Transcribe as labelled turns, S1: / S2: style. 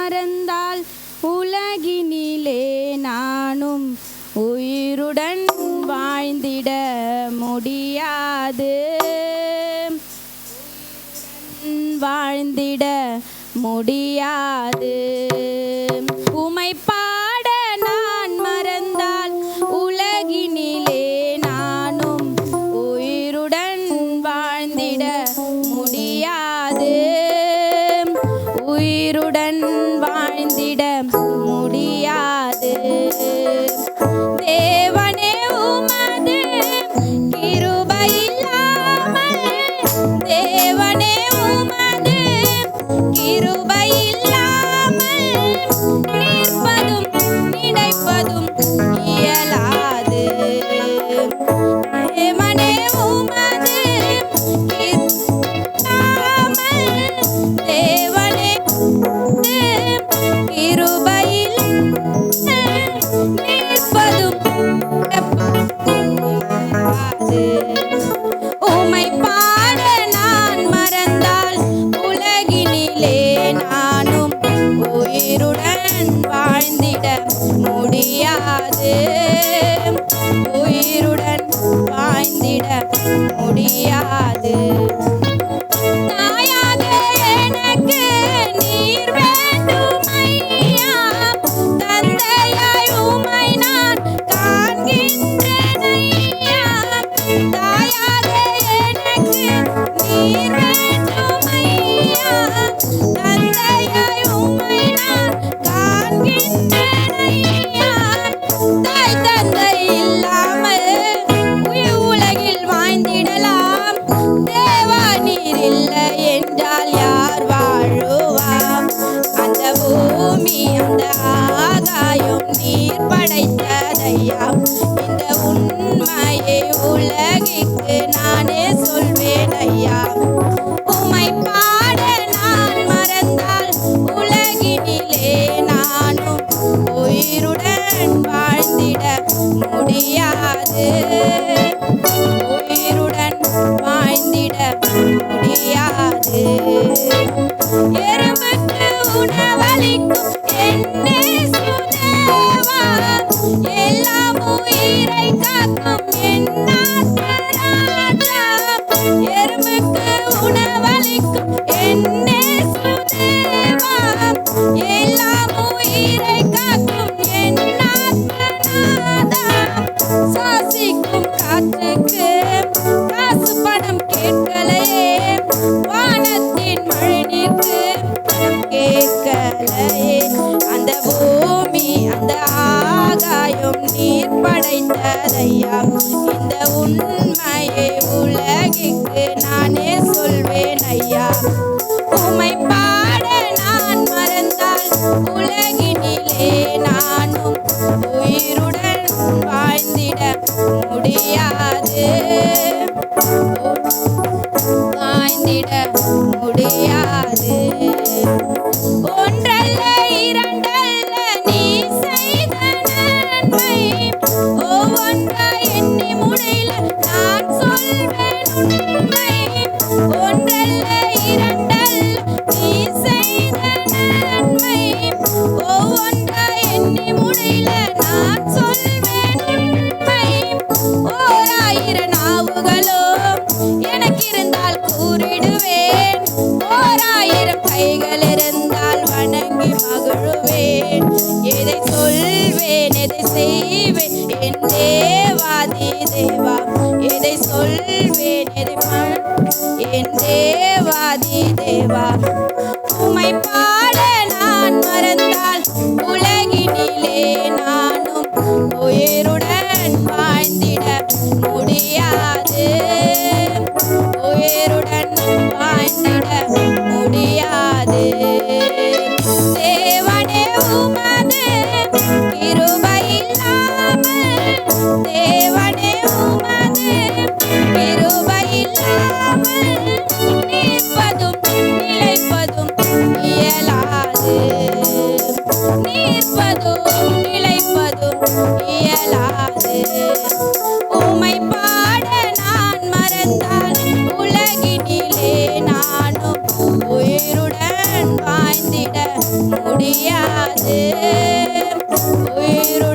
S1: மறந்தால் உலகினிலே நானும் உயிருடன் வாழ்ந்திட முடியாது. வாழ்ந்திட முடியாது. உமை பாட நான் மறந்தால் உலகினிலே நானும் உயிருடன் வாழ்ந்திட முடியாது. உயிருடன் வாழ்ந்திட முடியாது. தேவனே உமது கிருபை இல்லாமல், தேவனே உமது கிருபை இல்லாமல் நிற்பதும் நினைப்பதும் இயலாது. தேவனே உமது இல்லாமல், தேவனே கிருபையில் நிற்பதும் உமை பாட நான் மறந்தால் உலகினிலே நானும் உயிருடன் வாழ்ந்திட முடியாது. உயிருடன் வாழ்ந்திட முடியாது. தாயாக எனக்கு நீர் வேண்டும் ஐயா, தந்தையாய் உமை நான் காண்கின்றேன் ஐயா. தாயாக எனக்கு நீர் வேண்டும் ஐயா, தந்தையாய் உமை நான் காண்கின்றேன் ஐயா. தாய் தந்தை இல்லாமல் உலகில் வாழ்ந்திடலாம். தேவா நீர் இல்லை என்றால் யார் வாழுவாம்? அந்த பூமி அந்த ஆகாயம் நீர் படைத்ததையா. இந்த உண்மையை உலகிற்கு நானே சொல்வேன் ஐயா. உமை பாட நான் மறந்தால் உலகினிலே நானும் உயிருடன் வாழ்ந்திட முடியாது. உயிருடன் வாழ்ந்திட முடியாது. எறும்புக்கு உணவளிக்கும் என்னே சுதேவா, எல்லாம் உயிரை காக்கும் என் ஆத்மராஜா. எறும்புக்கு உணவளிக்கும் என்னே சுதேவா, எல்லாம் உயிரை காக்கும் என் ஆத்மநாதா. சுவாசிக்கும் காற்றுக்கு காசு பணம் கேட்கலையே, வானத்தின் மழைநீர்க்கு பணம் கேட்கலையே. அந்த பூமி அந்த ஆகாயம் நீர் படைத்ததையா. இந்த உண்மையை உலகிற்கு நானே சொல்வேன் ஐயா. உமை பாட நான் மறந்தால் உலகினிலே நானும் உயிருடன் வாழ்ந்திட முடியாது. வாழ்ந்திட முடியாது. ஒன்றல்ல இரண்டல்ல நீ செய்த நன்மை, ஒவ்வொன்றாய் எண்ணி முடியல நான் சொல்வேன் உண்மை. ஒன்றல்ல இரண்டல்ல நீ செய்த நன்மை, ஒவ்வொன்றாய் எண்ணி முடியல நான் சொல்வேன் உண்மை. ஓராயிரம் நாவுகளோ எனக்கு இருந்தால் கூறிடுவேன், ஓராயிரம் கைகள் இருந்தால் வணங்கி மகிழுவேன். எதை சொல்வேன் எதை செய்வேன் என் தேவாதி தேவா. எதை சொல்வேன் எதை என் தேவாதி தேவா. உமை பாட நான் மறந்தால் உலகினிலே நானும் உயிருடன் வாழ்ந்திட முடியாது. உயிருடன் வாழ்ந்திட முடியாது. தேவனே உமது கிருபை இல்லாமல், தேவனே உமது கிருபை இல்லாமல் நிற்பதும் நிலைப்பதும் இயலாது. நிற்பதும் நிலைப்பதும் இயலாது. உமை பாட நான் மறந்தால் உலகினிலே நானும் உயிருடன் வாழ்ந்திட முடியாது. முடியாது உயிருள்ள